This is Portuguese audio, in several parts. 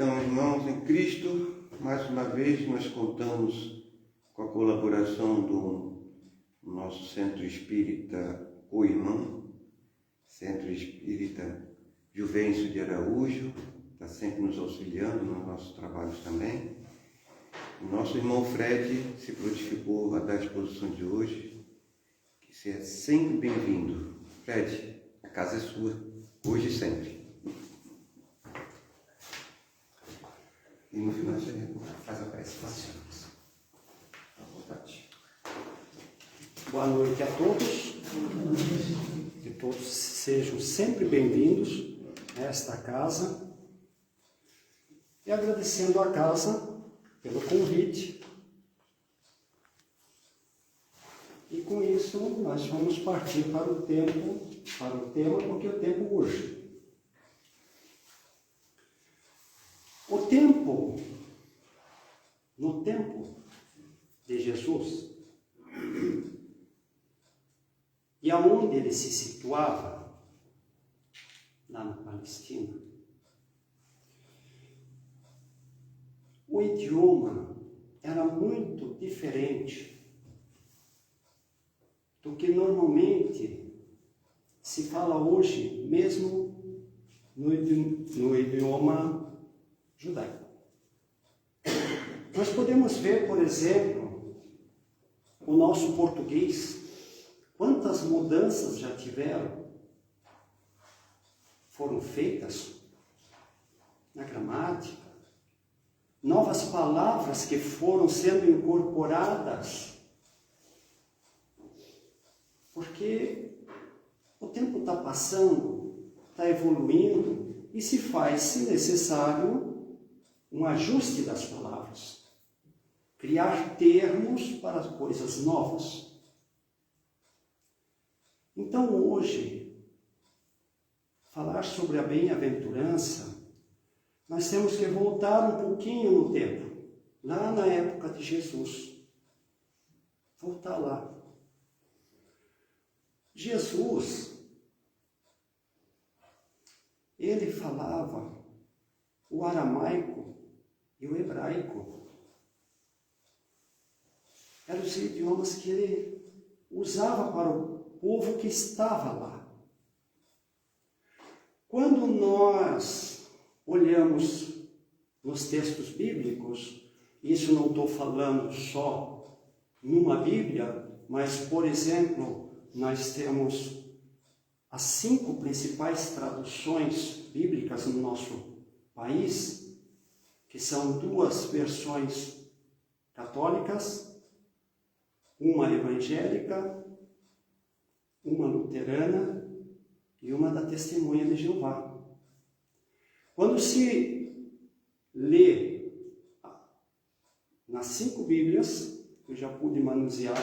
Então, irmãos em Cristo, mais uma vez nós contamos com a colaboração do nosso Centro Espírita Co-Irmão, Centro Espírita Juvencio de Araújo, está sempre nos auxiliando nos nossos trabalhos também. O nosso irmão Fred se prontificou a dar a exposição de hoje, que seja sempre bem-vindo. Fred, a casa é sua, hoje e sempre. E no final você faz a prece. À vontade. Boa noite a todos. Que todos sejam sempre bem-vindos a esta casa. E agradecendo à casa pelo convite. E com isso nós vamos partir para o tema, porque o tempo urge. O tempo, no tempo de Jesus, e aonde ele se situava, lá na Palestina, o idioma era muito diferente do que normalmente se fala hoje, mesmo no idioma judaico. Nós podemos ver, por exemplo, o nosso português, quantas mudanças já foram feitas na gramática, novas palavras que foram sendo incorporadas, porque o tempo está passando, está evoluindo, e se faz, se necessário, um ajuste das palavras, criar termos para coisas novas. Então hoje, falar sobre a bem-aventurança, nós temos que voltar um pouquinho no tempo, lá na época de Jesus. Voltar lá. Jesus, ele falava o aramaico e o hebraico. Eram os idiomas que ele usava para o povo que estava lá. Quando nós olhamos nos textos bíblicos, isso não estou falando só numa Bíblia, mas, por exemplo, nós temos as 5 principais traduções bíblicas no nosso país, que são 2 versões católicas, uma evangélica, uma luterana e uma da Testemunha de Jeová. Quando se lê nas 5 Bíblias, que eu já pude manusear,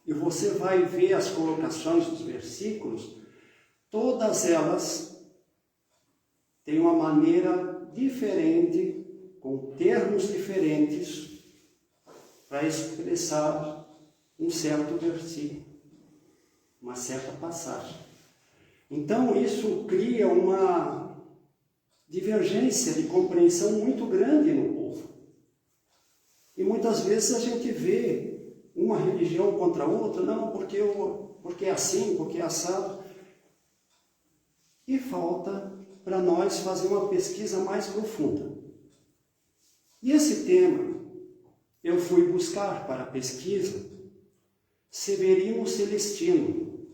e você vai ver as colocações dos versículos, todas elas têm uma maneira diferente, com termos diferentes, para expressar um certo versículo, uma certa passagem. Então isso cria uma divergência de compreensão muito grande no povo. E muitas vezes a gente vê uma religião contra a outra, não, porque é assim, porque é assado. E falta para nós fazer uma pesquisa mais profunda. E esse tema eu fui buscar para a pesquisa Severino Celestino.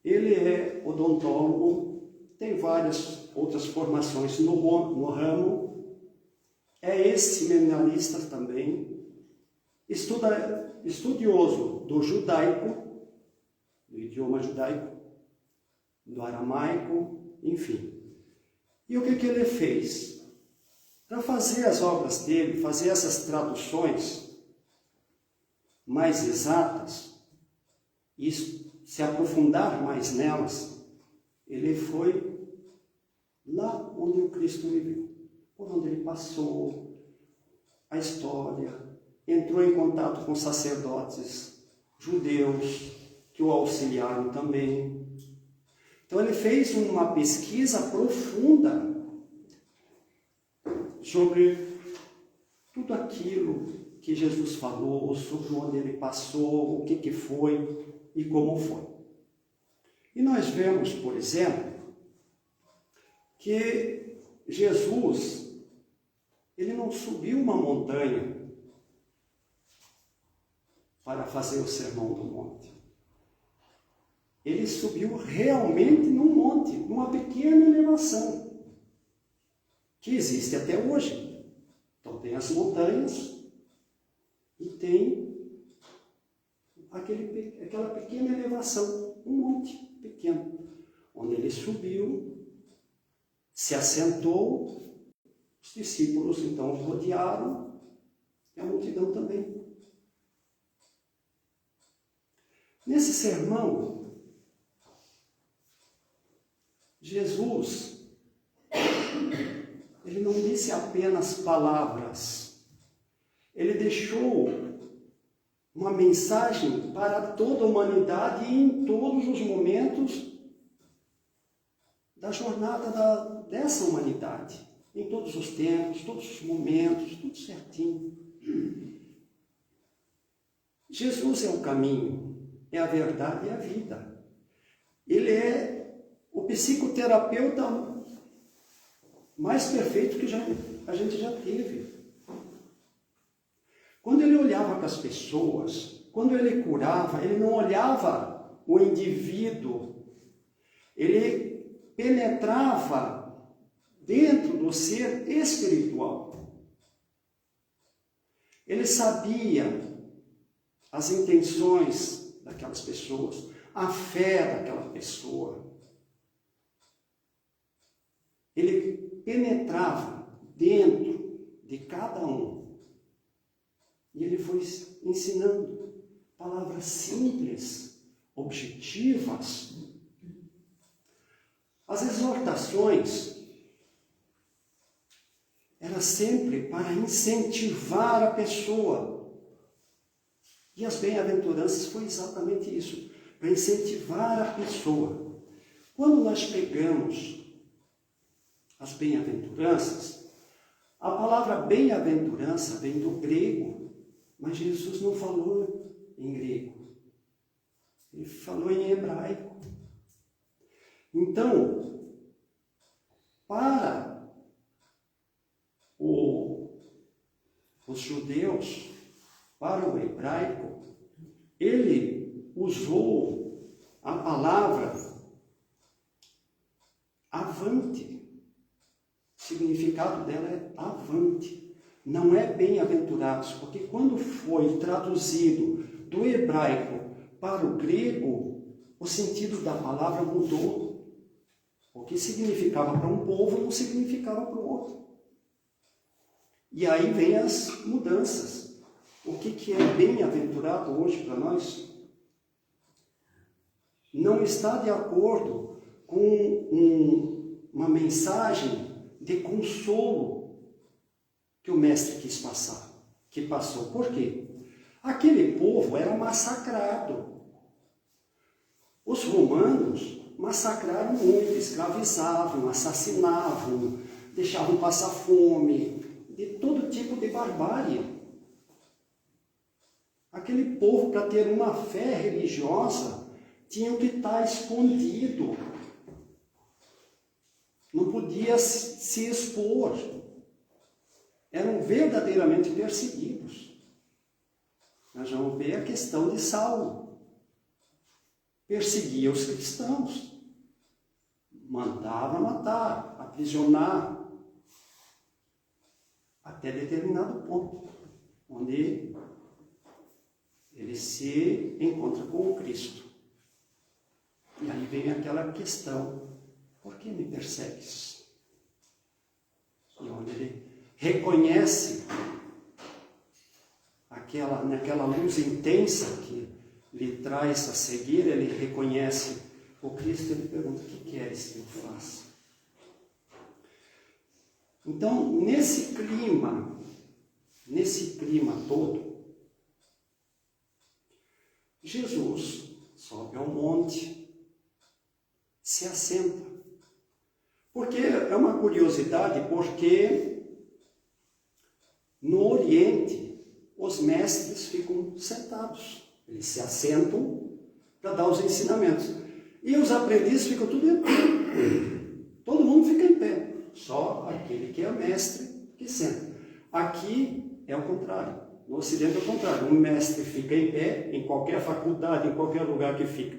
Ele é odontólogo, tem várias outras formações no ramo, é seminarista também, estudioso do judaico, do idioma judaico, do aramaico, enfim. E o que ele fez? Para fazer as obras dele, fazer essas traduções mais exatas e se aprofundar mais nelas, ele foi lá onde o Cristo viveu, por onde ele passou, a história, entrou em contato com sacerdotes judeus que o auxiliaram também. Então ele fez uma pesquisa profunda sobre tudo aquilo que Jesus falou, sobre onde ele passou, o que foi e como foi. E nós vemos, por exemplo, que Jesus, ele não subiu uma montanha para fazer o Sermão do Monte. Ele subiu realmente num monte, numa pequena elevação, que existe até hoje. Então tem as montanhas e tem aquela pequena elevação, um monte pequeno, onde ele subiu, se assentou, os discípulos então o rodearam, e a multidão também. Nesse sermão, Jesus, ele não disse apenas palavras, ele deixou uma mensagem para toda a humanidade e em todos os momentos da jornada dessa humanidade, em todos os tempos, todos os momentos, tudo certinho. Jesus é o caminho, é a verdade e a vida. Ele é o psicoterapeuta mais perfeito que a gente já teve. Quando ele olhava para as pessoas, quando ele curava, ele não olhava o indivíduo, ele penetrava dentro do ser espiritual. Ele sabia as intenções daquelas pessoas, a fé daquela pessoa. Ele penetrava dentro de cada um. E ele foi ensinando palavras simples, objetivas. As exortações eram sempre para incentivar a pessoa. E as bem-aventuranças foi exatamente isso, para incentivar a pessoa. Quando nós pegamos as bem-aventuranças, a palavra bem-aventurança vem do grego, mas Jesus não falou em grego, ele falou em hebraico. Então, para os judeus, para o hebraico, ele usou a palavra avante. O significado dela é avante. Não é bem-aventurados, porque quando foi traduzido do hebraico para o grego, o sentido da palavra mudou. O que significava para um povo não significava para o outro. E aí vem as mudanças. O que é bem-aventurado hoje para nós? Não está de acordo com uma mensagem de consolo que o mestre quis passar, que passou. Por quê? Aquele povo era massacrado. Os romanos massacraram muito, escravizavam, assassinavam, deixavam passar fome, de todo tipo de barbárie. Aquele povo, para ter uma fé religiosa, tinha que estar escondido. Não podia se expor. Eram verdadeiramente perseguidos. Nós vamos ver a questão de Saulo. Perseguia os cristãos. Mandava matar, aprisionar. Até determinado ponto, onde ele se encontra com o Cristo. E aí vem aquela questão: por que me persegues? E onde ele reconhece naquela luz intensa que lhe traz a cegueira, ele reconhece o Cristo, ele pergunta: o que queres que eu faça? Então, nesse clima todo, Jesus sobe ao monte, se assenta. Porque é uma curiosidade, porque No Oriente, os mestres ficam sentados. Eles se assentam para dar os ensinamentos. E os aprendizes ficam tudo em pé. Todo mundo fica em pé. Só aquele que é mestre que senta. Aqui é o contrário. No Ocidente é o contrário. Um mestre fica em pé, em qualquer faculdade, em qualquer lugar que fica.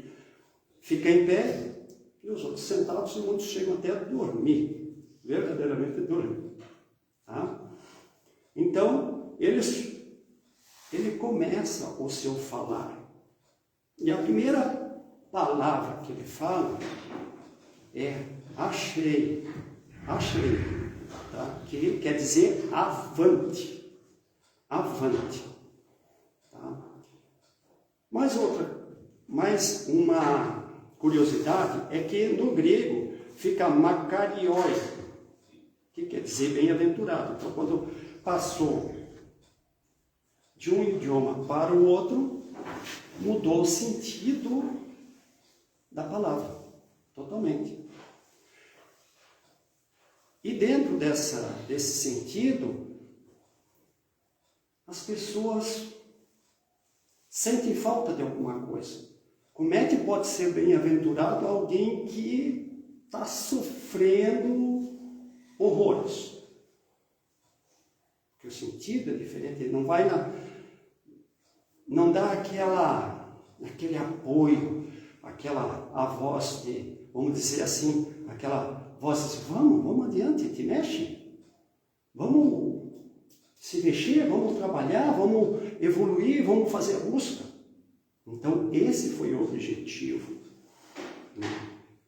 Fica em pé e os outros sentados, e muitos chegam até a dormir. Verdadeiramente dormir. Tá? Então, ele começa o seu falar. E a primeira palavra que ele fala é achei, tá? Que quer dizer avante, tá? Mais uma curiosidade é que no grego fica makarioi, que quer dizer bem-aventurado. Então, quando passou de um idioma para o outro, mudou o sentido da palavra, totalmente. E dentro desse sentido, as pessoas sentem falta de alguma coisa. Como é que pode ser bem-aventurado alguém que está sofrendo horrores? Porque o sentido é diferente, ele não vai não dá aquele apoio, a voz de, vamos dizer assim, aquela voz de, vamos adiante, te mexe, vamos se mexer, vamos trabalhar, vamos evoluir, vamos fazer a busca. Então, esse foi o objetivo.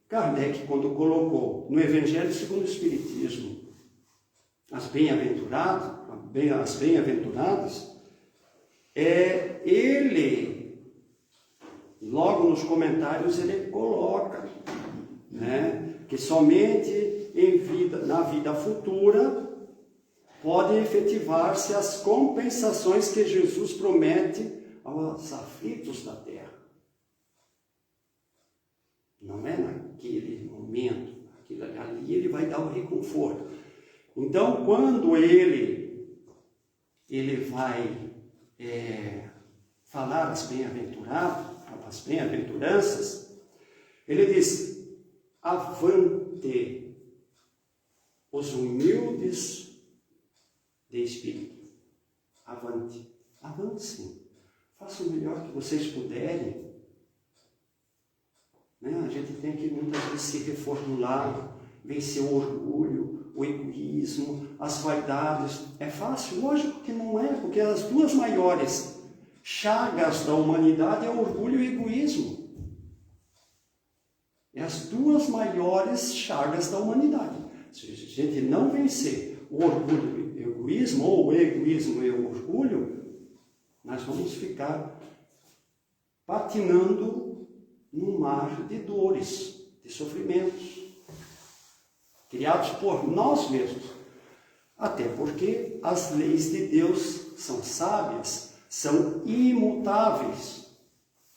Kardec, quando colocou no Evangelho segundo o Espiritismo as bem-aventuradas, ele, logo nos comentários, ele coloca, né, que somente na vida futura podem efetivar-se as compensações que Jesus promete aos aflitos da terra. Não é naquele momento, ali ele vai dar o reconforto. Então, quando ele vai falar as bem-aventuranças, ele diz: avante os humildes de espírito. Avante, avancem, façam o melhor que vocês puderem. Né? A gente tem que muitas vezes se reformular, vencer o orgulho, o egoísmo, as vaidades. É fácil? Lógico que não é, porque as duas maiores chagas da humanidade é o orgulho e o egoísmo. É as duas maiores chagas da humanidade. Se a gente não vencer o orgulho e o egoísmo, ou o egoísmo e o orgulho, nós vamos ficar patinando num mar de dores, de sofrimentos, criados por nós mesmos. Até porque as leis de Deus são sábias, são imutáveis.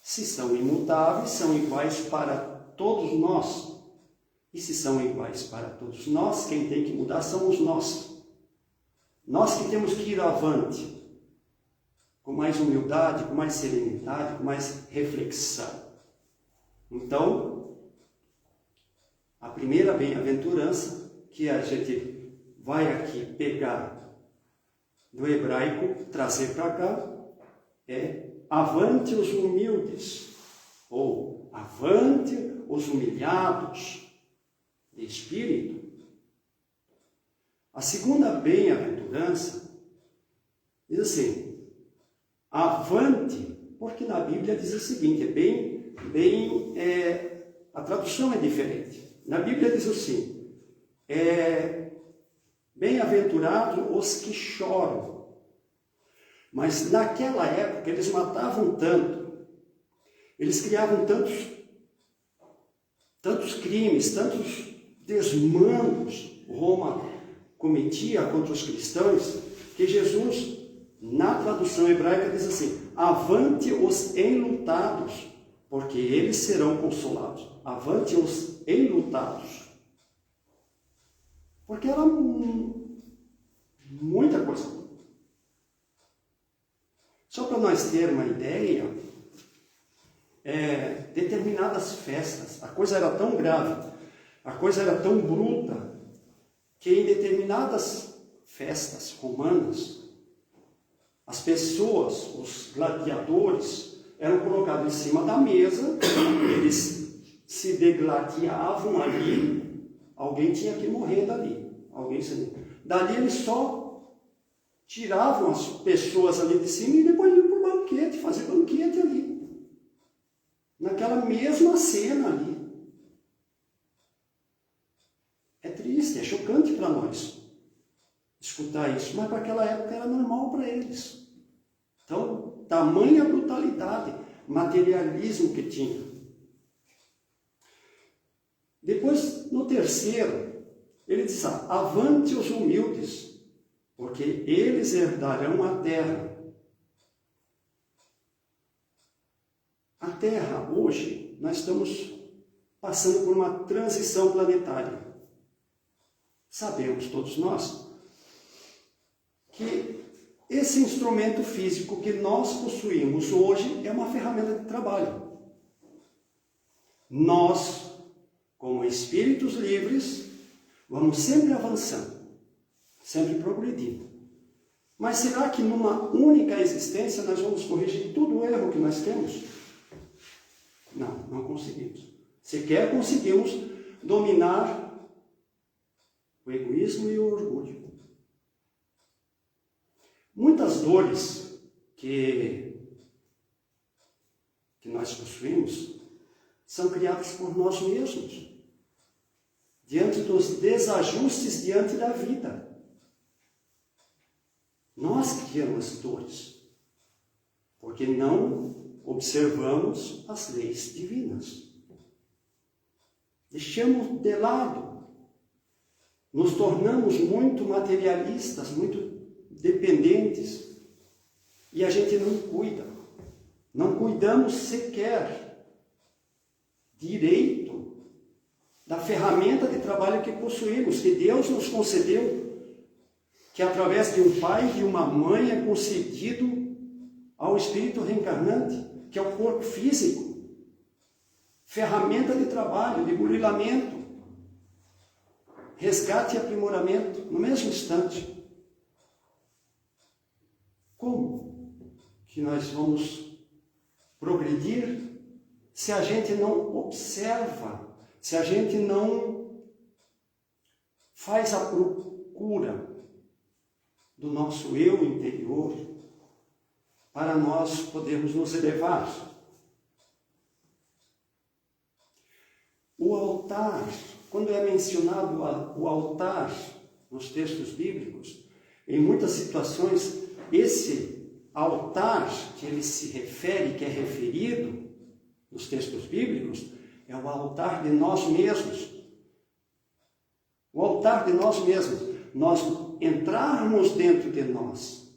Se são imutáveis, são iguais para todos nós. E se são iguais para todos nós, quem tem que mudar somos nós. Nós que temos que ir avante, com mais humildade, com mais serenidade, com mais reflexão. Então, a primeira bem-aventurança que a gente vai aqui pegar do hebraico, trazer para cá, é avante os humildes, ou avante os humilhados de espírito. A segunda bem-aventurança diz assim: avante, porque na Bíblia diz o seguinte, a tradução é diferente. Na Bíblia diz assim: bem-aventurados os que choram. Mas naquela época eles matavam tanto, eles criavam tantos crimes, tantos desmandos Roma cometia contra os cristãos, que Jesus, na tradução hebraica, diz assim: avante os enlutados, porque eles serão consolados. Avante os enlutados. Porque era muita coisa. Só para nós ter uma ideia, determinadas festas, a coisa era tão grave, a coisa era tão bruta, que em determinadas festas romanas, as pessoas, os gladiadores, eram colocados em cima da mesa, eles se degladiavam ali, alguém tinha que morrer dali. Dali eles só tiravam as pessoas ali de cima e depois iam para o banquete, fazer banquete ali. Naquela mesma cena ali. É triste, é chocante para nós escutar isso, mas para aquela época era normal para eles. Então, tamanha brutalidade, materialismo que tinha. Depois, no terceiro, ele diz: avante os humildes, porque eles herdarão a terra. A terra, hoje, nós estamos passando por uma transição planetária. Sabemos todos nós que esse instrumento físico que nós possuímos hoje é uma ferramenta de trabalho. Nós, como espíritos livres, vamos sempre avançando, sempre progredindo. Mas será que numa única existência nós vamos corrigir todo o erro que nós temos? Não, não conseguimos. Sequer conseguimos dominar o egoísmo e o orgulho. Muitas dores que nós possuímos são criadas por nós mesmos, diante dos desajustes diante da vida. Nós criamos as dores, porque não observamos as leis divinas. Deixamos de lado, nos tornamos muito materialistas, muito dependentes, e a gente não cuida. Não cuidamos sequer direito da ferramenta de trabalho que possuímos, que Deus nos concedeu, que através de um pai e de uma mãe é concedido ao espírito reencarnante, que é o corpo físico. Ferramenta de trabalho, de burilamento, resgate e aprimoramento no mesmo instante. Como que nós vamos progredir se a gente não observa, se a gente não faz a procura do nosso eu interior para nós podermos nos elevar? O altar, quando é mencionado o altar nos textos bíblicos, em muitas situações, esse altar que ele se refere, que é referido nos textos bíblicos, é o altar de nós mesmos. O altar de nós mesmos. Nós entrarmos dentro de nós.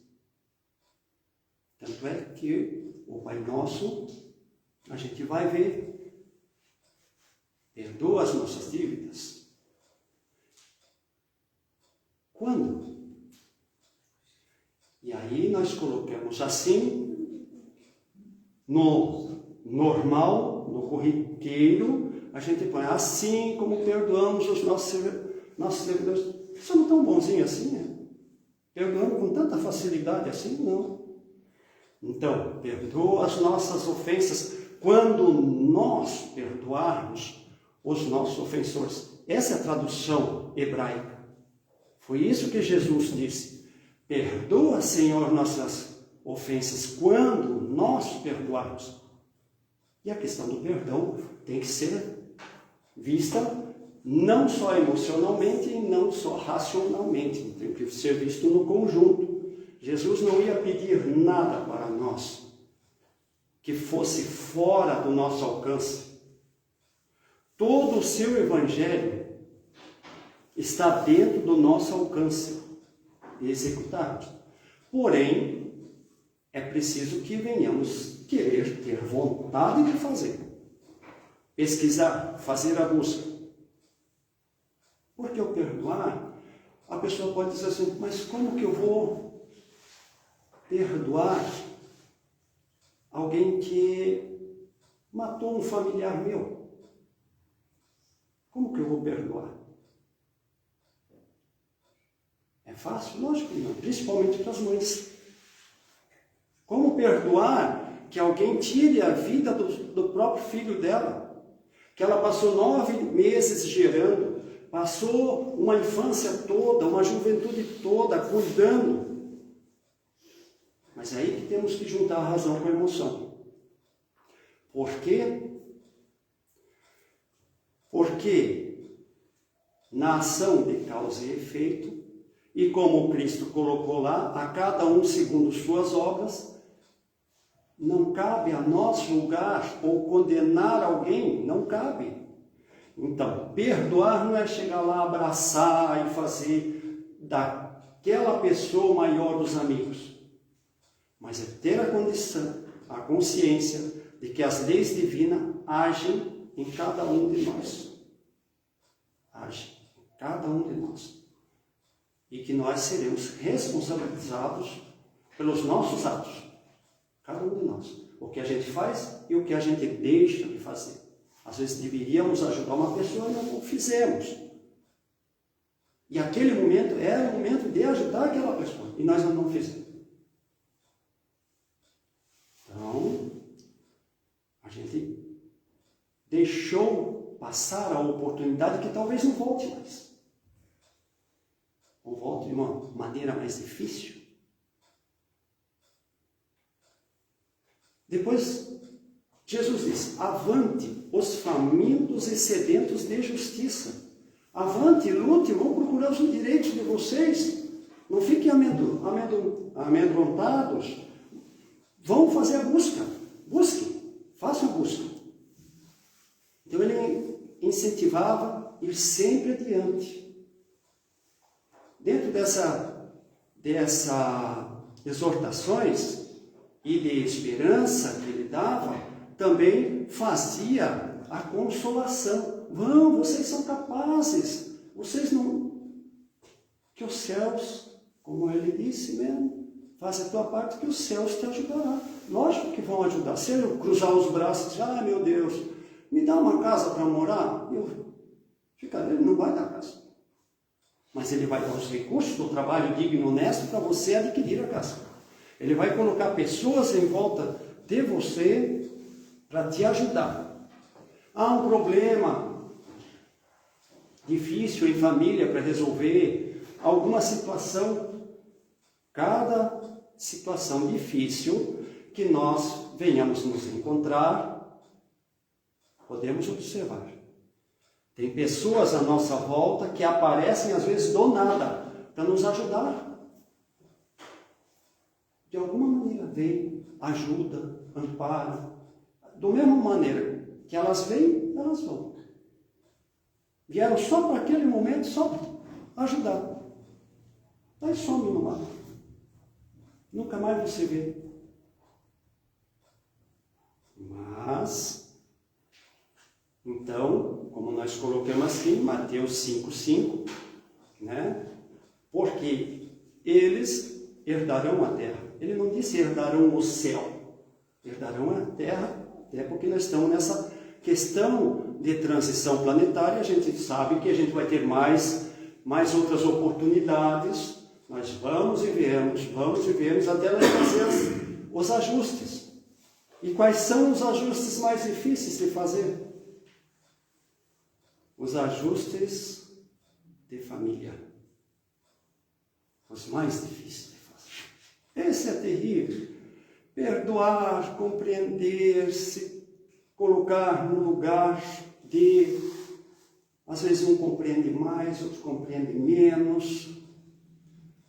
Tanto é que o Pai Nosso, a gente vai ver, perdoa as nossas dívidas. Quando? E aí nós colocamos assim, no normal, no corriqueiro, a gente põe assim como perdoamos os nossos servidores. Somos tão bonzinhos assim, né? Perdoamos com tanta facilidade assim? Não. Então, perdoa as nossas ofensas quando nós perdoarmos os nossos ofensores. Essa é a tradução hebraica. Foi isso que Jesus disse. Perdoa, Senhor, nossas ofensas quando nós perdoarmos. E a questão do perdão tem que ser vista não só emocionalmente e não só racionalmente. Tem que ser visto no conjunto. Jesus não ia pedir nada para nós que fosse fora do nosso alcance. Todo o seu evangelho está dentro do nosso alcance de executarmos. Porém, é preciso que venhamos querer ter vontade de fazer. Pesquisar, fazer a busca. Porque ao perdoar, a pessoa pode dizer assim, mas como que eu vou perdoar alguém que matou um familiar meu. Como que eu vou perdoar? É fácil? Lógico que não, principalmente para as mães. Como perdoar que alguém tire a vida do próprio filho dela? Que ela passou 9 meses gerando, passou uma infância toda, uma juventude toda cuidando. Mas é aí que temos que juntar a razão com a emoção. Por quê? Porque na ação de causa e efeito, e como Cristo colocou lá, a cada um segundo suas obras, não cabe a nós julgar ou condenar alguém, não cabe. Então, perdoar não é chegar lá, abraçar e fazer daquela pessoa o maior dos amigos, mas é ter a condição, a consciência de que as leis divinas agem em cada um de nós. Agem em cada um de nós. E que nós seremos responsabilizados pelos nossos atos. Cada um de nós. O que a gente faz e o que a gente deixa de fazer. Às vezes deveríamos ajudar uma pessoa e não o fizemos. E aquele momento era o momento de ajudar aquela pessoa. E nós não fizemos. Então, a gente deixou passar a oportunidade que talvez não volte mais. Ou volte de uma maneira mais difícil. Depois, Jesus diz: avante os famintos e sedentos de justiça. Avante, lute, vão procurar os direitos de vocês. Não fiquem amedrontados. Vão fazer a busca. Busquem, façam a busca. Então ele incentivava a ir sempre adiante. Dentro dessas exortações e de esperança que ele dava, também fazia a consolação. Vão, vocês são capazes. Vocês não... Que os céus, como ele disse mesmo, faça a tua parte que os céus te ajudarão. Lógico que vão ajudar. Se eu cruzar os braços e dizer: ah, meu Deus, me dá uma casa para morar, ele não vai dar casa. Mas ele vai dar os recursos do trabalho digno e honesto para você adquirir a casa. Ele vai colocar pessoas em volta de você para te ajudar. Há um problema difícil em família para resolver, alguma situação, cada situação difícil que nós venhamos nos encontrar, podemos observar. Tem pessoas à nossa volta que aparecem às vezes do nada para nos ajudar. De alguma maneira vem, ajuda, ampara. Da mesma maneira que elas vêm, elas vão. Vieram só para aquele momento, só para ajudar. Aí some no lado. Nunca mais você vê. Mas, então, como nós colocamos assim, Mateus 5,5, né? Porque eles herdarão a terra. Ele não disse herdarão o céu. Herdarão a terra, até porque nós estamos nessa questão de transição planetária. A gente sabe que a gente vai ter mais outras oportunidades. Nós vamos e viemos até nós fazer os ajustes. E quais são os ajustes mais difíceis de fazer? Os ajustes de família. Os mais difíceis de fazer. Esse é terrível. Perdoar, compreender, se colocar no lugar de... Às vezes um compreende mais, outro compreende menos.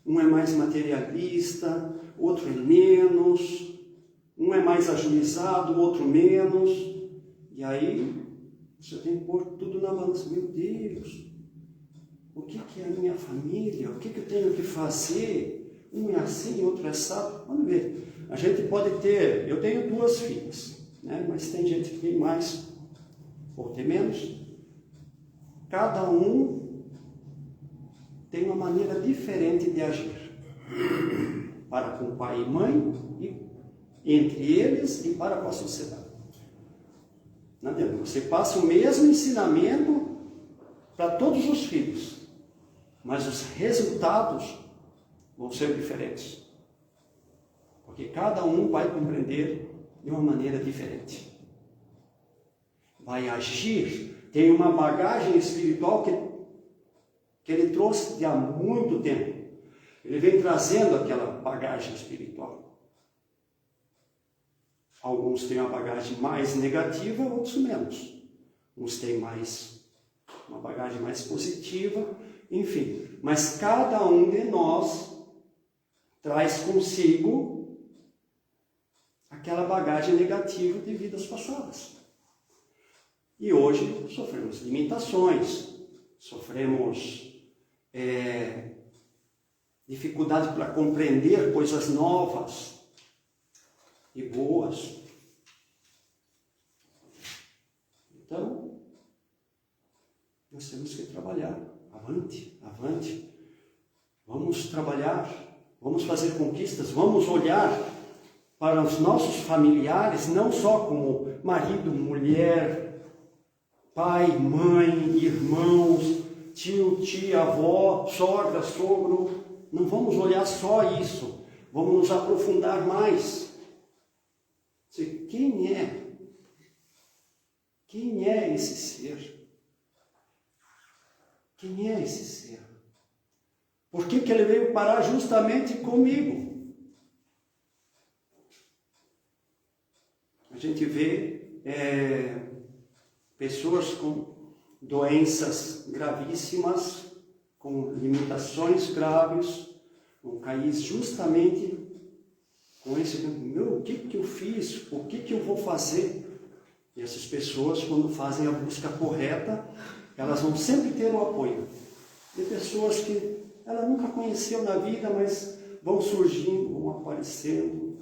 Um é mais materialista, outro é menos. Um é mais ajuizado, o outro menos. E aí, você tem que pôr tudo na balança. Meu Deus, o que é a minha família? O que eu tenho que fazer? Um é assim, outro é assado. Vamos ver. A gente pode ter... Eu tenho 2 filhas, né? Mas tem gente que tem mais ou tem menos. Cada um tem uma maneira diferente de agir. Para com pai e mãe e entre eles e para com a sociedade. Não adianta. Você passa o mesmo ensinamento para todos os filhos, mas os resultados vão ser diferentes. Porque cada um vai compreender de uma maneira diferente. Vai agir, tem uma bagagem espiritual que ele trouxe de há muito tempo. Ele vem trazendo aquela bagagem espiritual. Alguns têm uma bagagem mais negativa, outros menos. Uns têm uma bagagem mais positiva, enfim. Mas cada um de nós traz consigo aquela bagagem negativa de vidas passadas. E hoje sofremos limitações, sofremos dificuldade para compreender coisas novas e boas. Então, nós temos que trabalhar. Avante, avante. Vamos trabalhar, vamos fazer conquistas, vamos olhar para os nossos familiares, não só como marido, mulher, pai, mãe, irmãos, tio, tia, avó, sogra, sogro. Não vamos olhar só isso, vamos nos aprofundar mais. Quem é? Quem é esse ser? Quem é esse ser? Por que ele veio parar justamente comigo? A gente vê pessoas com doenças gravíssimas, com limitações graves, vão cair justamente com esse, o que eu fiz? O que eu vou fazer? E essas pessoas, quando fazem a busca correta, elas vão sempre ter o apoio de pessoas que ela nunca conheceu na vida, mas vão surgindo, vão aparecendo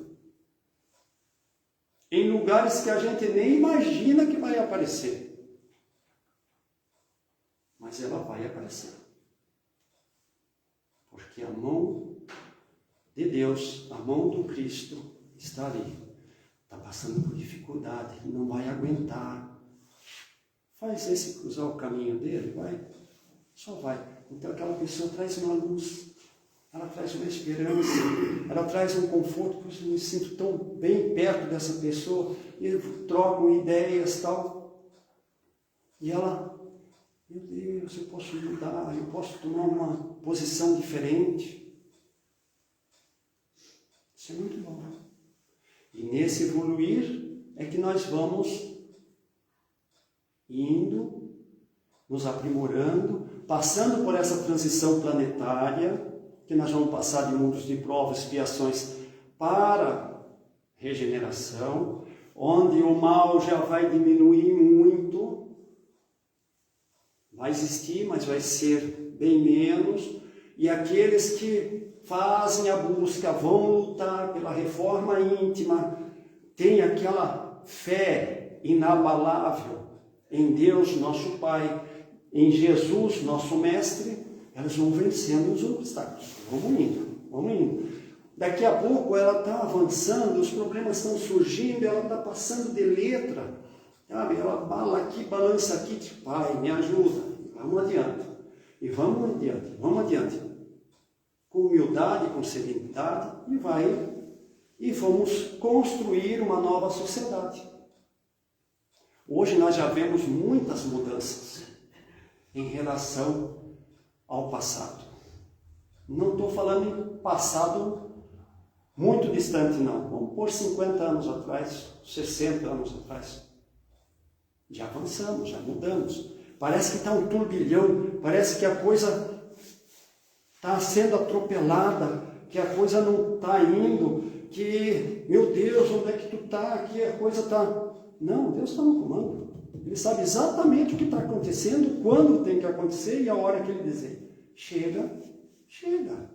em lugares que a gente nem imagina que vai aparecer. Mas ela vai aparecer. Porque a mão de Deus, a mão do Cristo está ali. Está passando por dificuldade, ele não vai aguentar. Faz esse cruzar o caminho dele, vai, só vai. Então aquela pessoa traz uma luz, ela traz uma esperança, ela traz um conforto, porque eu me sinto tão bem perto dessa pessoa, e trocam ideias e tal. E ela, meu Deus, eu posso mudar, eu posso tomar uma posição diferente. Isso é muito bom. E nesse evoluir é que nós vamos indo, nos aprimorando, passando por essa transição planetária, que nós vamos passar de mundos de provas, expiações para regeneração, onde o mal já vai diminuir muito, vai existir, mas vai ser bem menos, e aqueles que fazem a busca, vão lutar pela reforma íntima, têm aquela fé inabalável em Deus, nosso Pai, em Jesus, nosso Mestre, elas vão vencendo os obstáculos. Vamos indo, vamos indo. Daqui a pouco ela está avançando, os problemas estão surgindo, ela está passando de letra, sabe? Ela bala aqui, balança aqui, tipo, Pai, me ajuda, vamos adiante. E vamos adiante, vamos adiante. Com humildade, com serenidade, e vamos construir uma nova sociedade. Hoje nós já vemos muitas mudanças em relação ao passado. Não estou falando em passado muito distante, não. Vamos pôr 50 anos atrás, 60 anos atrás. Já avançamos, já mudamos. Parece que está um turbilhão, parece que a coisa está sendo atropelada, que a coisa não está indo, que, meu Deus, onde é que tu está? Que a coisa está... Não, Deus está no comando. Ele sabe exatamente o que está acontecendo, quando tem que acontecer e a hora que ele dizer. Chega, chega.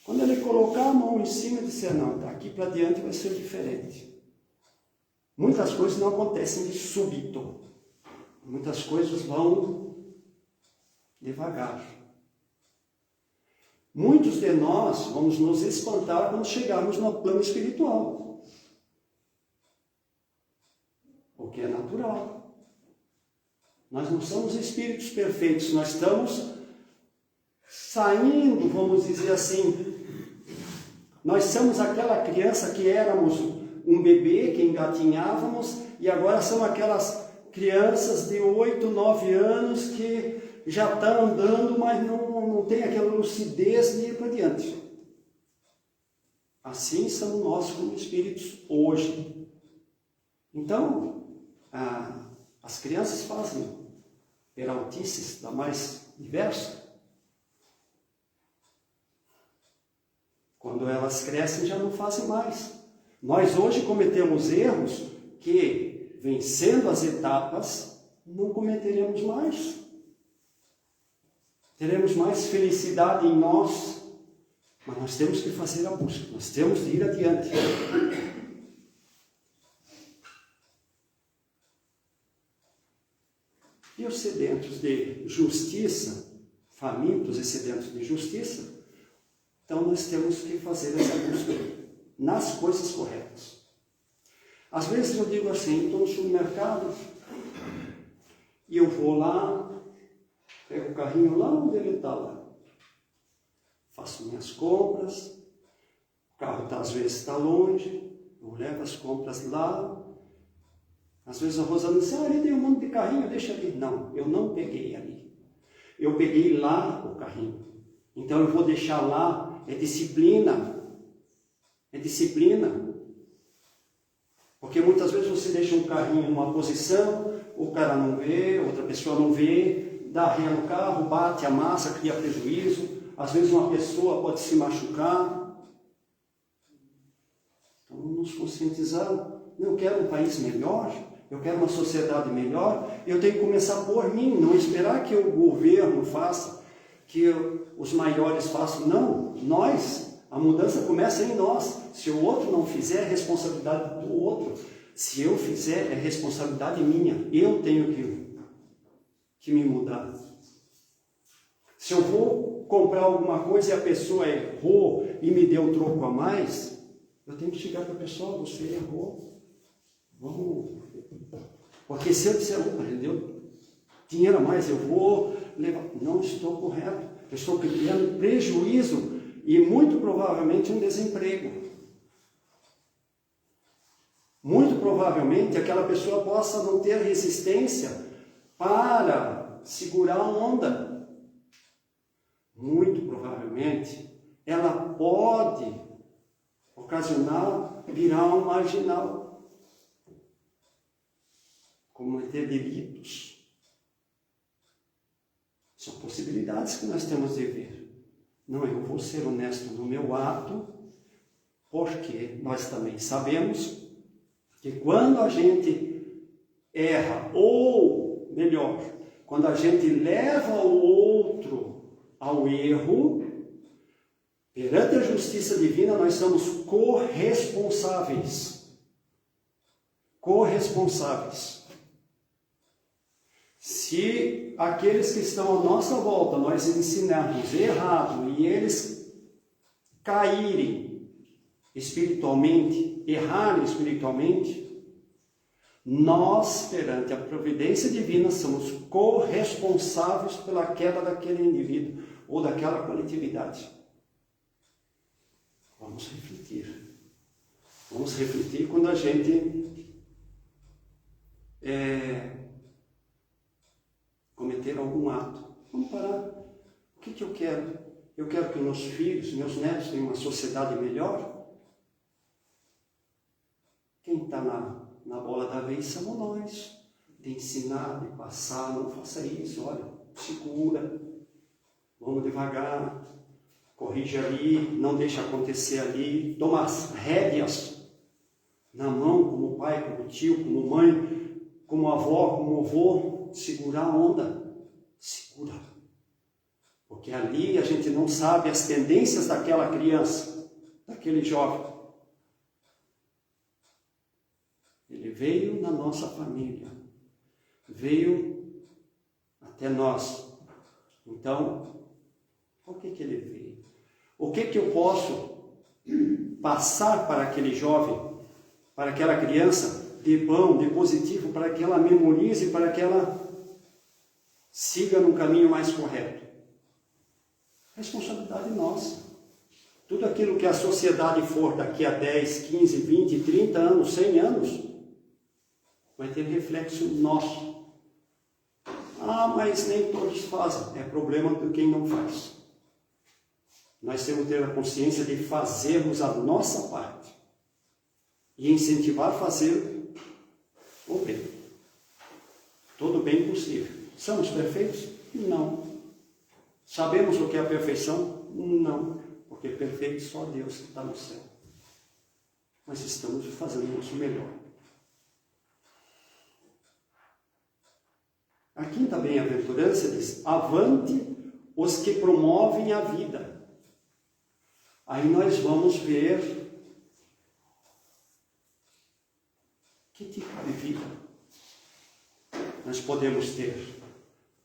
Quando ele colocar a mão em cima e disser, não, daqui para diante vai ser diferente. Muitas coisas não acontecem de súbito. Muitas coisas vão devagar. Muitos de nós vamos nos espantar quando chegarmos no plano espiritual. Porque é natural. Nós não somos espíritos perfeitos, nós estamos saindo, vamos dizer assim. Nós somos aquela criança que éramos um bebê, que engatinhávamos, e agora são aquelas crianças de 8, 9 anos que já estão andando, mas não tem aquela lucidez de ir para diante. Assim somos nós como espíritos hoje. Então, as crianças fazem peraltices da mais diversa. Quando elas crescem, já não fazem mais. Nós hoje cometemos erros que, vencendo as etapas, não cometeremos mais. Teremos mais felicidade em nós, mas nós temos que fazer a busca, nós temos de ir adiante. E os sedentos de justiça, famintos e sedentos de justiça, então nós temos que fazer essa busca nas coisas corretas. Às vezes eu digo assim, estou no supermercado e eu vou lá, pego o carrinho lá onde ele está lá, faço minhas compras, o carro às vezes está longe, eu levo as compras lá. Às vezes a Rosana diz, ali tem um monte de carrinho, deixa ali. Não, eu não peguei ali. Eu peguei lá o carrinho. Então eu vou deixar lá. É disciplina. É disciplina. Porque muitas vezes você deixa um carrinho numa posição, o cara não vê, outra pessoa não vê, dá ré no carro, bate, amassa, cria prejuízo. Às vezes uma pessoa pode se machucar. Então nos conscientizar. Eu quero um país melhor, eu quero uma sociedade melhor, eu tenho que começar por mim, não esperar que o governo faça, que os maiores façam. Não, a mudança começa em nós. Se o outro não fizer, é responsabilidade do outro. Se eu fizer, é responsabilidade minha. Eu tenho que me mudar. Se eu vou comprar alguma coisa e a pessoa errou e me deu troco a mais, eu tenho que chegar para a pessoa, você errou. Vamos. Porque se eu disser, ele deu dinheiro a mais, eu vou levar. Não estou correto. Eu estou criando prejuízo e muito provavelmente um desemprego. Muito provavelmente aquela pessoa possa não ter resistência para segurar a onda. Muito provavelmente ela pode ocasionar virar um marginal. Cometer delitos. São possibilidades que nós temos de ver. Não, eu vou ser honesto no meu ato, porque nós também sabemos que quando a gente erra, ou melhor, quando a gente leva o outro ao erro, perante a justiça divina nós somos corresponsáveis. Corresponsáveis. Se aqueles que estão à nossa volta, nós ensinarmos errado e eles caírem espiritualmente, errarem espiritualmente, nós, perante a providência divina, somos corresponsáveis pela queda daquele indivíduo ou daquela coletividade. Vamos refletir. Vamos refletir quando a gente cometer algum ato. Vamos parar. O que eu quero? Eu quero que meus filhos, meus netos tenham uma sociedade melhor? Quem está na bola da vez somos nós. De ensinar, de passar, não faça isso, olha, segura, vamos devagar, corrige ali, não deixa acontecer ali, toma as rédeas na mão, como pai, como tio, como mãe, como avó, como avô, segurar a onda, segura. Porque ali a gente não sabe as tendências daquela criança, daquele jovem. Ele veio na nossa família, veio até nós. Então, por que ele veio? O que eu posso passar para aquele jovem, para aquela criança, de bom, de positivo, para que ela memorize, para que ela siga no caminho mais correto? Responsabilidade nossa. Tudo aquilo que a sociedade for daqui a 10, 15, 20, 30 anos, 100 anos, vai ter reflexo nosso. Ah, mas nem todos fazem. É problema de quem não faz. Nós temos que ter a consciência de fazermos a nossa parte e incentivar a fazer o bem. Todo o bem possível. Somos perfeitos? Não. Sabemos o que é a perfeição? Não. Porque perfeito só Deus que está no céu. Mas estamos fazendo o nosso melhor. A quinta bem-aventurança diz: avante os que promovem a vida. Aí nós vamos ver que tipo de vida nós podemos ter.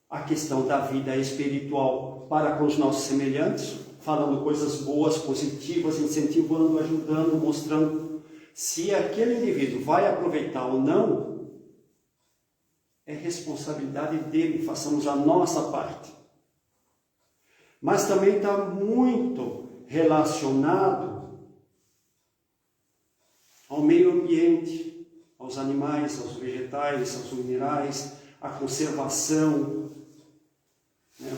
A questão da vida espiritual para com os nossos semelhantes, falando coisas boas, positivas, incentivando, ajudando, mostrando. Se aquele indivíduo vai aproveitar ou não, é responsabilidade dele, façamos a nossa parte. Mas também está muito relacionado ao meio ambiente, aos animais, aos vegetais, aos minerais, à conservação, né?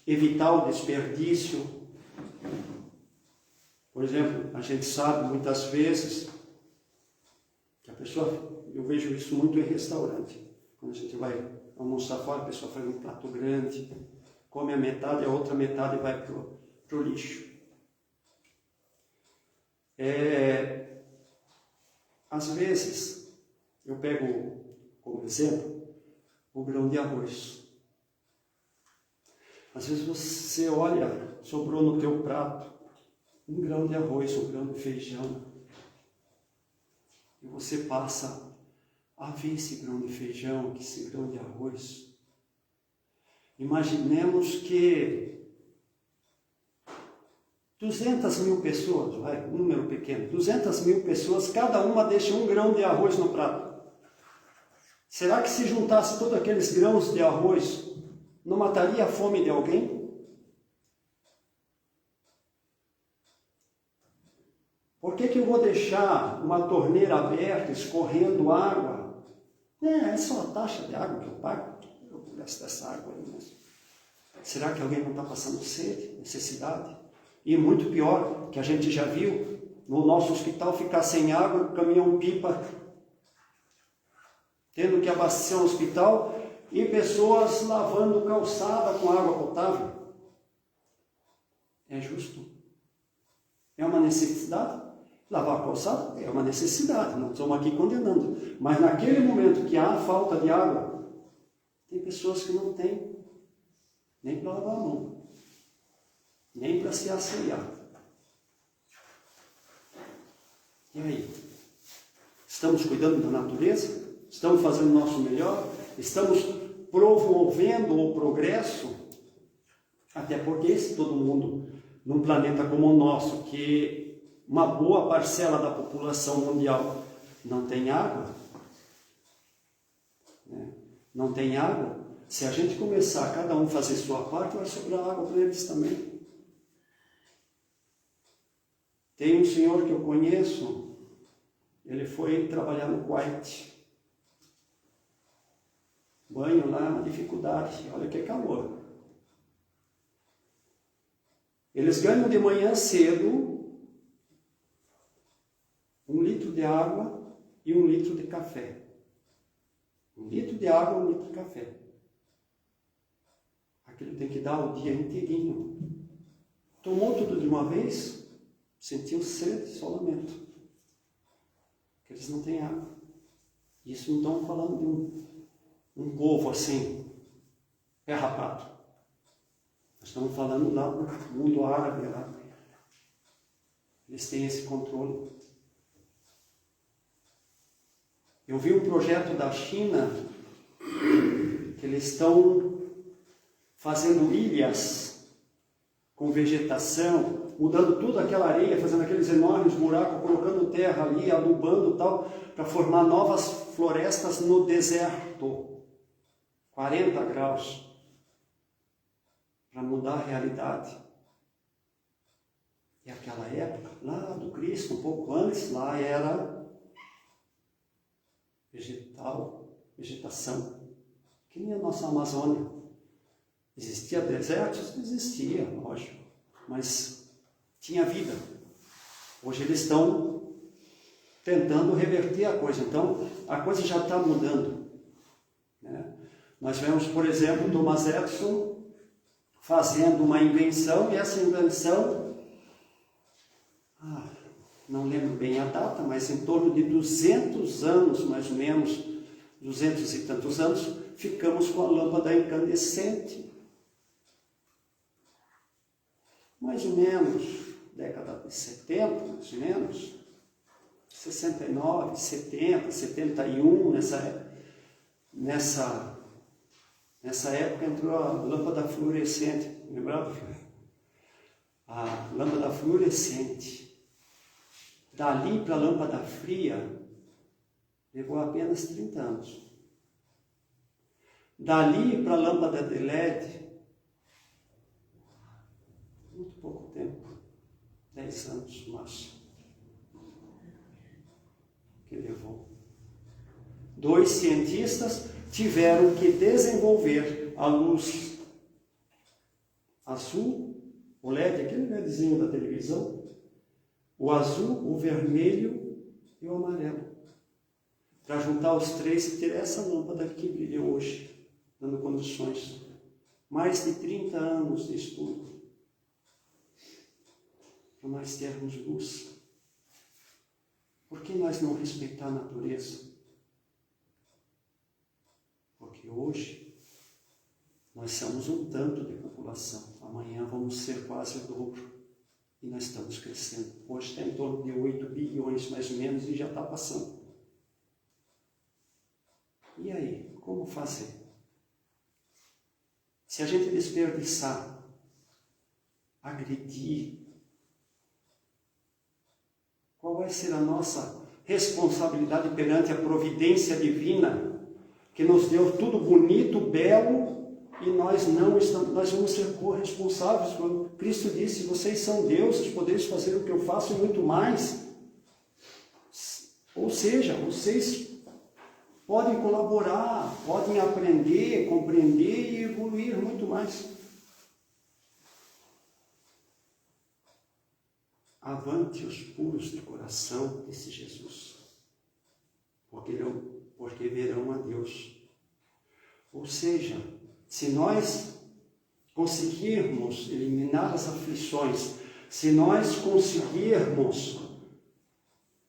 Evitar o desperdício. Por exemplo, a gente sabe muitas vezes que a pessoa, eu vejo isso muito em restaurante, quando a gente vai almoçar fora, a pessoa faz um prato grande, come a metade, a outra metade vai para o lixo. Às vezes, eu pego como exemplo o grão de arroz. Às vezes você olha, sobrou no teu prato um grão de arroz, um grão de feijão, e você passa a ver esse grão de feijão, esse grão de arroz. Imaginemos que 200.000 pessoas, vai, um número pequeno, 200.000 pessoas, cada uma deixa um grão de arroz no prato. Será que se juntasse todos aqueles grãos de arroz, não mataria a fome de alguém? Por que eu vou deixar uma torneira aberta, escorrendo água? É só a taxa de água que eu pago. Eu gasto essa água aí mesmo. Será que alguém não está passando sede, necessidade? E muito pior, que a gente já viu, no nosso hospital ficar sem água, caminhão-pipa, tendo que abastecer o hospital, e pessoas lavando calçada com água potável. É justo? É uma necessidade? Lavar a calçada é uma necessidade, não estamos aqui condenando. Mas naquele momento que há falta de água, tem pessoas que não têm nem para lavar a mão, nem para se assear. E aí? Estamos cuidando da natureza? Estamos fazendo o nosso melhor? Estamos promovendo o progresso? Até porque se todo mundo, num planeta como o nosso, que uma boa parcela da população mundial não tem água, né? Não tem água, se a gente começar cada um a fazer sua parte, vai sobrar água para eles também. Tem um senhor que eu conheço, ele foi trabalhar no Kuwait. Banho lá é uma dificuldade, olha que calor. Eles ganham de manhã cedo 1 litro de água e 1 litro de café. 1 litro de água e 1 litro de café. Aquilo tem que dar o dia inteirinho. Tomou tudo de uma vez, sentiu sede, só lamento. Porque eles não têm água. Isso não estamos falando de um povo assim, pé rapado. Nós estamos falando lá do mundo árabe. Lá. Eles têm esse controle. Eu vi um projeto da China que eles estão fazendo ilhas com vegetação mudando tudo aquela areia, fazendo aqueles enormes buracos, colocando terra ali, adubando e tal, para formar novas florestas no deserto. 40 graus. Para mudar a realidade. E aquela época, lá do Cristo, um pouco antes, lá era vegetação. Que nem a nossa Amazônia. Existia desertos? Existia, lógico. Mas tinha vida. Hoje eles estão tentando reverter a coisa. Então, a coisa já está mudando. Né? Nós vemos, por exemplo, Thomas Edison fazendo uma invenção, e essa invenção, não lembro bem a data, mas em torno de 200 anos, mais ou menos, 200 e tantos anos, ficamos com a lâmpada incandescente. Mais ou menos, década de 70, mais ou menos, 69, 70, 71, nessa época entrou a lâmpada fluorescente, lembrava? A lâmpada fluorescente. Dali para a lâmpada fria, levou apenas 30 anos. Dali para a lâmpada de LED, muito pouco tempo, 10 anos no máximo, que levou. 2 cientistas tiveram que desenvolver a luz azul, o LED, aquele LEDzinho da televisão, o azul, o vermelho e o amarelo, para juntar os 3 e ter essa lâmpada que brilha hoje, dando condições. Mais de 30 anos de estudo para nós termos luz. Por que nós não respeitar a natureza? Porque hoje nós somos um tanto de população, amanhã vamos ser quase o dobro. E nós estamos crescendo. Hoje está em torno de 8 bilhões, mais ou menos, e já está passando. E aí, como fazer? Se a gente desperdiçar, agredir, qual vai ser a nossa responsabilidade perante a providência divina, que nos deu tudo bonito, belo, e nós não estamos, nós vamos ser corresponsáveis. Quando Cristo disse, vocês são deuses, podeis fazer o que eu faço e muito mais. Ou seja, vocês podem colaborar, podem aprender, compreender e evoluir muito mais. Avante os puros de coração, disse Jesus, porque verão a Deus. Ou seja, se nós conseguirmos eliminar as aflições, se nós conseguirmos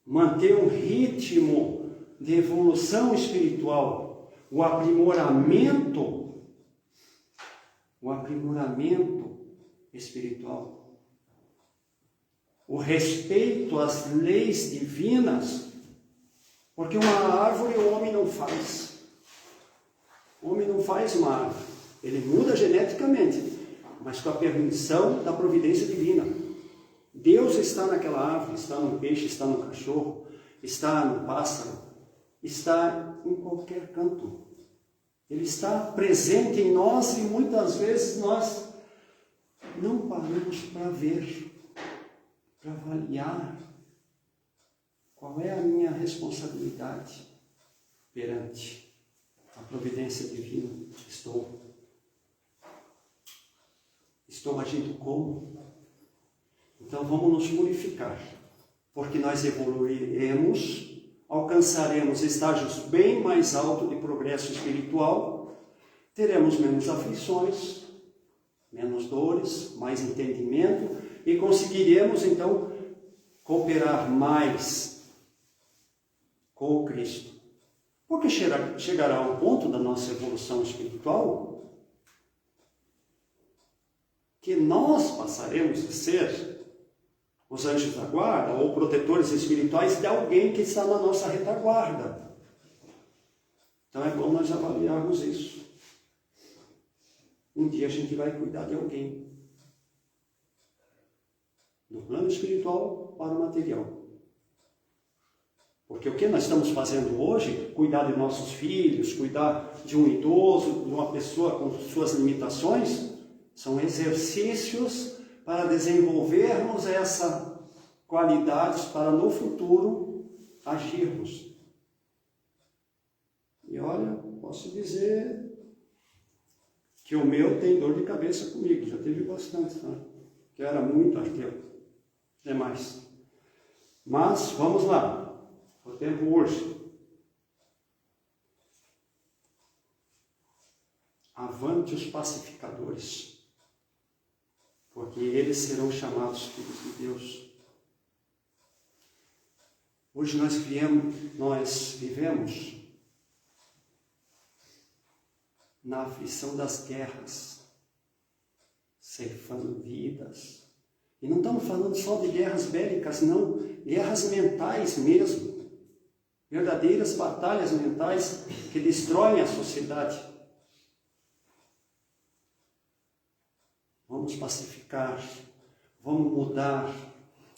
manter um ritmo de evolução espiritual, o aprimoramento espiritual, o respeito às leis divinas, porque uma árvore o homem não faz. O homem não faz uma árvore. Ele muda geneticamente, mas com a permissão da providência divina. Deus está naquela árvore, está no peixe, está no cachorro, está no pássaro, está em qualquer canto. Ele está presente em nós e muitas vezes nós não paramos para ver, para avaliar qual é a minha responsabilidade perante a providência divina. Estou agindo como? Então vamos nos purificar, porque nós evoluiremos, alcançaremos estágios bem mais altos de progresso espiritual, teremos menos aflições, menos dores, mais entendimento e conseguiremos então cooperar mais com o Cristo. Porque chegará um ponto da nossa evolução espiritual que nós passaremos a ser os anjos da guarda ou protetores espirituais de alguém que está na nossa retaguarda. Então é bom nós avaliarmos isso. Um dia a gente vai cuidar de alguém. do plano espiritual para o material. Porque o que nós estamos fazendo hoje, cuidar de nossos filhos, cuidar de um idoso, de uma pessoa com suas limitações, são exercícios para desenvolvermos essa qualidade para no futuro agirmos. E olha, posso dizer que o meu tem dor de cabeça comigo, já teve bastante, tá? Que era muito arqueiro, demais. Mas, vamos lá. O tempo urge. Avante os pacificadores, porque eles serão chamados filhos de Deus. Hoje nós vivemos na aflição das guerras, ceifando vidas. E não estamos falando só de guerras bélicas, não. Guerras mentais mesmo. Verdadeiras batalhas mentais que destroem a sociedade. Vamos pacificar, vamos mudar,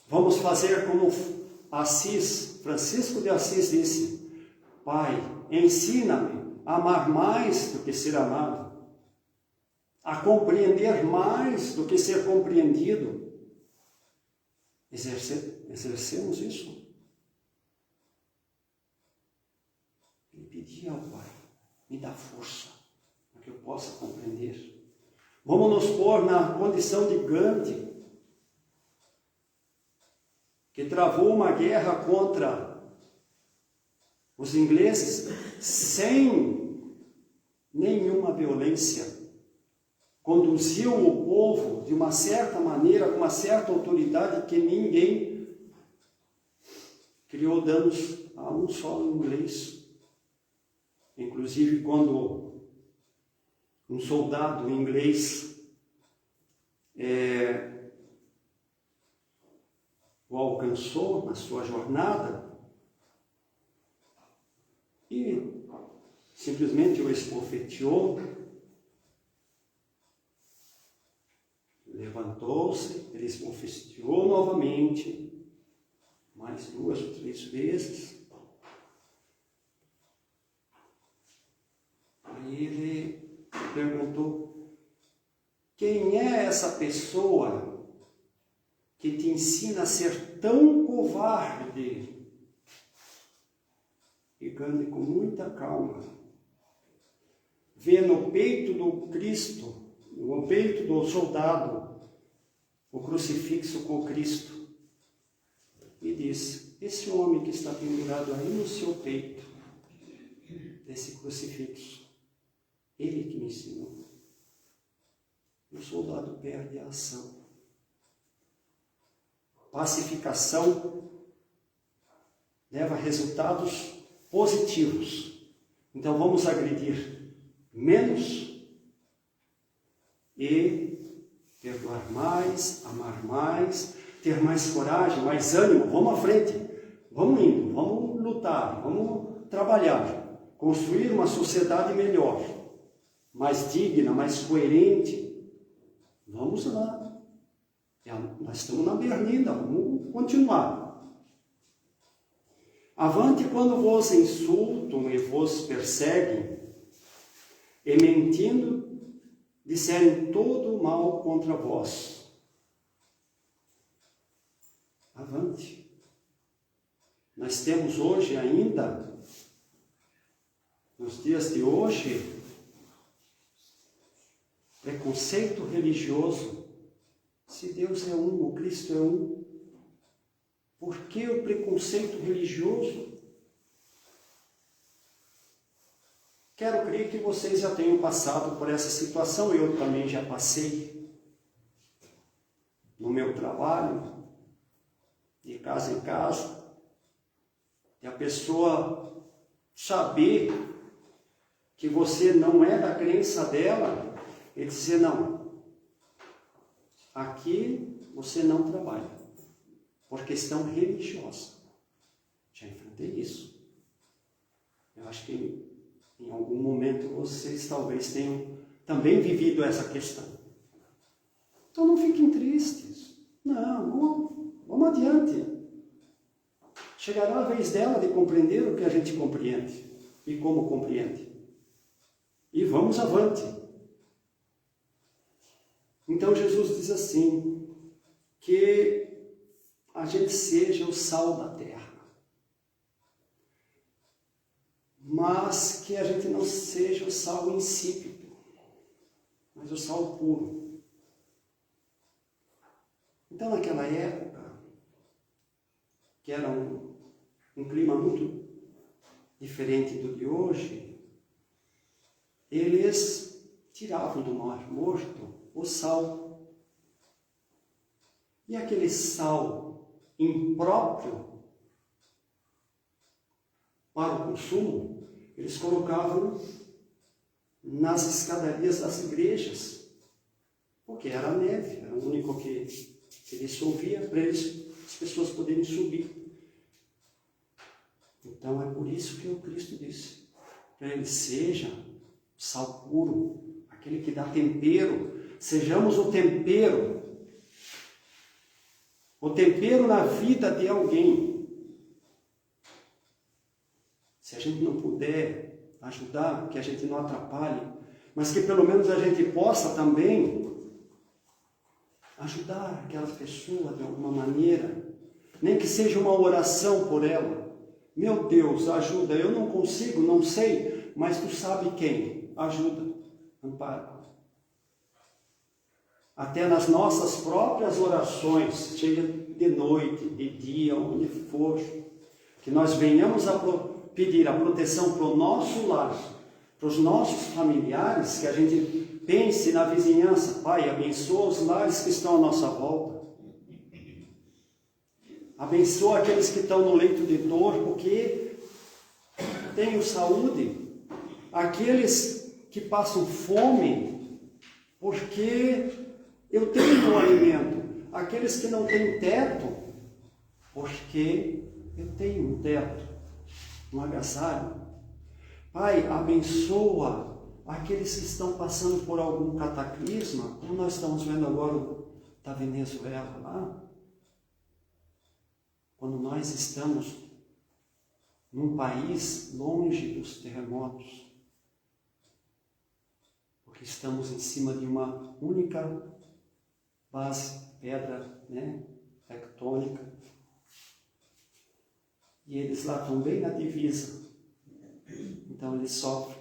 vamos fazer como Francisco de Assis disse: Pai, ensina-me a amar mais do que ser amado, a compreender mais do que ser compreendido. Exercemos isso? Ele pedia ao Pai: me dá força para que eu possa compreender. Vamos nos pôr na condição de Gandhi, que travou uma guerra contra os ingleses sem nenhuma violência. Conduziu o povo de uma certa maneira, com uma certa autoridade, que ninguém criou danos a um só inglês. Inclusive, quando um soldado inglês o alcançou na sua jornada e simplesmente o esbofeteou, levantou-se, ele esbofeteou novamente, mais 2 ou 3 vezes. Aí ele perguntou: quem é essa pessoa que te ensina a ser tão covarde? E Gandhi, com muita calma, vê no peito do Cristo, no peito do soldado, o crucifixo com Cristo, e diz: esse homem que está pendurado aí no seu peito, desse crucifixo, ele que me ensinou. E o soldado perde a ação. Pacificação leva a resultados positivos. Então vamos agredir menos e perdoar mais, amar mais, ter mais coragem, mais ânimo. Vamos à frente, vamos indo, vamos lutar, vamos trabalhar, construir uma sociedade melhor, mais digna, mais coerente. Vamos lá. Nós estamos na berlinda, vamos continuar. Avante quando vos insultam e vos perseguem, e mentindo disserem todo o mal contra vós. Avante. Nós temos hoje ainda, nos dias de hoje, preconceito religioso. Se Deus é um, o Cristo é um, por que o preconceito religioso? Quero crer que vocês já tenham passado por essa situação, eu também já passei. No meu trabalho, de casa em casa, e a pessoa saber que você não é da crença dela, e dizer: não, aqui você não trabalha, por questão religiosa. Já enfrentei isso. Eu acho que em algum momento vocês talvez tenham também vivido essa questão. Então não fiquem tristes, Não, vamos adiante. Chegará a vez dela de compreender o que a gente compreende e como compreende. E vamos avante. Então Jesus diz assim, que a gente seja o sal da terra, mas que a gente não seja o sal insípido, mas o sal puro. Então naquela época, que era um clima muito diferente do de hoje, eles tiravam do mar morto o sal. E aquele sal impróprio para o consumo, eles colocavam nas escadarias das igrejas, porque era neve, era o único que dissolvia para eles, as pessoas poderem subir. Então é por isso que o Cristo disse, para ele seja o sal puro, aquele que dá tempero, sejamos o tempero na vida de alguém. Se a gente não puder ajudar, que a gente não atrapalhe, mas que pelo menos a gente possa também ajudar aquela pessoa de alguma maneira, nem que seja uma oração por ela. Meu Deus, ajuda, eu não consigo, não sei, mas tu sabe quem? Ajuda, ampara. Até nas nossas próprias orações, seja de noite, de dia, onde for, que nós venhamos a pedir a proteção para o nosso lar, para os nossos familiares, que a gente pense na vizinhança. Pai, abençoa os lares que estão à nossa volta. Abençoa aqueles que estão no leito de dor, porque tenham saúde. Aqueles que passam fome, porque eu tenho um alimento. Aqueles que não têm teto, porque eu tenho um teto, um agasalho. Pai, abençoa aqueles que estão passando por algum cataclisma, como nós estamos vendo agora da Venezuela lá. Quando nós estamos num país longe dos terremotos, porque estamos em cima de uma única base, pedra, tectônica, e eles lá estão bem na divisa, então eles sofrem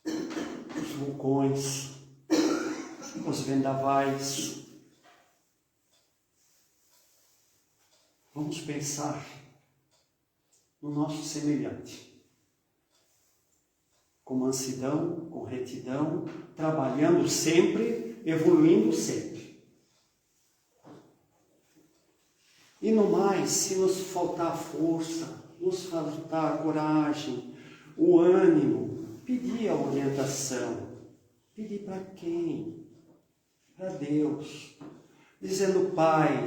os vulcões, os vendavais. Vamos pensar no nosso semelhante, com mansidão, com retidão, trabalhando sempre, evoluindo sempre. E no mais, se nos faltar força, nos faltar coragem, o ânimo, pedir a orientação. Pedir para quem? Para Deus. Dizendo, Pai,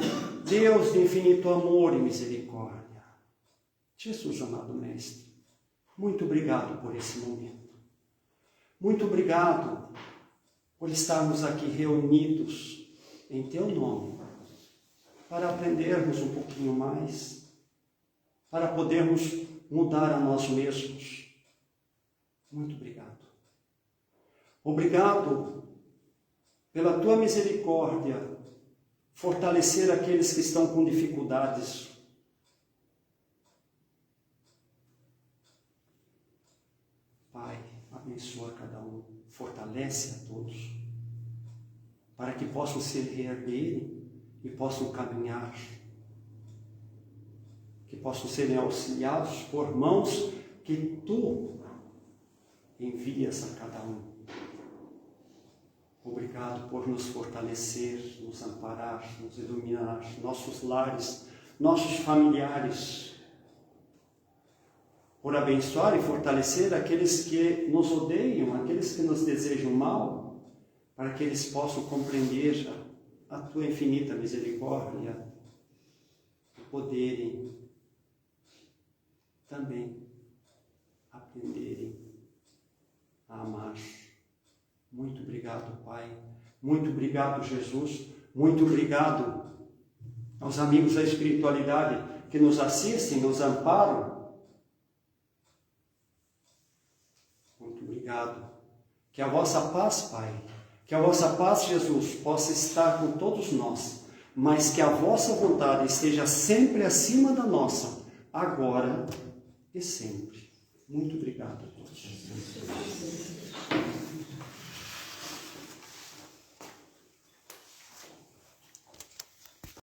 Deus de infinito amor e misericórdia. Jesus, amado Mestre, muito obrigado por esse momento. Muito obrigado por estarmos aqui reunidos em Teu nome, para aprendermos um pouquinho mais, para podermos mudar a nós mesmos. Muito obrigado. Obrigado pela Tua misericórdia, fortalecer aqueles que estão com dificuldades. Pai, abençoa cada um, fortalece a todos, para que possam se reerguer e possam caminhar, que possam ser auxiliados por mãos que Tu envias a cada um. Obrigado por nos fortalecer, nos amparar, nos iluminar, nossos lares, nossos familiares, por abençoar e fortalecer aqueles que nos odeiam, aqueles que nos desejam mal, para que eles possam compreender a Tua infinita misericórdia e poderem também aprenderem a amar. Muito obrigado, Pai. Muito obrigado, Jesus, Muito obrigado aos amigos da espiritualidade que nos assistem, nos amparam. Muito obrigado. Que a vossa paz, Pai, que a vossa paz, Jesus, possa estar com todos nós, mas que a vossa vontade esteja sempre acima da nossa, agora e sempre. Muito obrigado a todos.